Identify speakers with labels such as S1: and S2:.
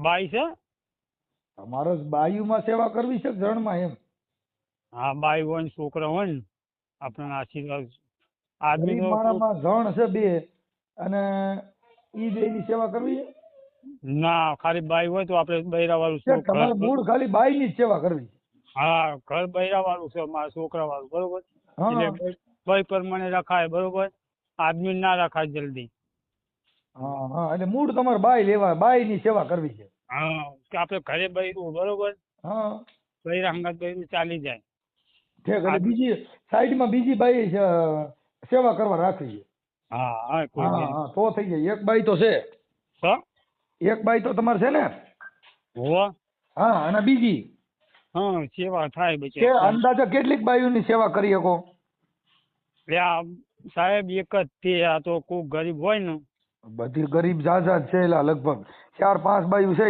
S1: બાઈ છે?
S2: તમારે બાયુમાં સેવા કરવી છે કે જણમાં એમ?
S1: હા, બાઈ હોય ને છોકરા હોય ને આપણને આશીર્વાદ. આદમી
S2: ગરીબ
S1: તો
S2: માણસમાં જણ છે બે, અને ઈ બે ની સેવા કરવી છે
S1: ના, ખાલી બાઈ હોય તો આપણે બૈરા વાળું
S2: કે
S1: ઘર.
S2: તમારે મૂળ ખાલી બાઈ ની જ સેવા કરવી છે?
S1: હા, ઘર બૈરા વાળું છે, મારા છોકરા વાળું, બરોબર.
S2: હા
S1: એટલે બાઈ પ્રમાણે રખાય, બરોબર. આદમી ના રખાય જલ્દી.
S2: હા હા, એટલે મૂળ તમારે બાઈ લેવા, બાઈ ની સેવા કરવી છે?
S1: હા, કે આપણે ઘરે બૈરું, બરોબર.
S2: હા
S1: બૈરા હંગાત બૈરું ચાલી જાય.
S2: ઠીક, એટલે
S1: આદમી.
S2: બીજી સાઈડમાં બીજી બાઈ સેવા કરવા રાખવી છે?
S1: હા હા, કોઈ
S2: હા
S1: બેન.
S2: હા, તો થઈ જાય. એક બાઈ તો છે,
S1: તો
S2: એક બાઈ તો તમારે છે ને?
S1: હો.
S2: હા, અને બીજી
S1: હા, સેવા થાય
S2: કે
S1: બચ્ચા.
S2: અંદાજે કેટલીક બાઈઓની સેવા કરી શકો?
S1: એટલે આ સાહેબ એક જ તે, આ તો કોઈ ગરીબ હોય ને.
S2: બધી ગરીબ જાત છે, એલા લગભગ 4-5 બાયું છે.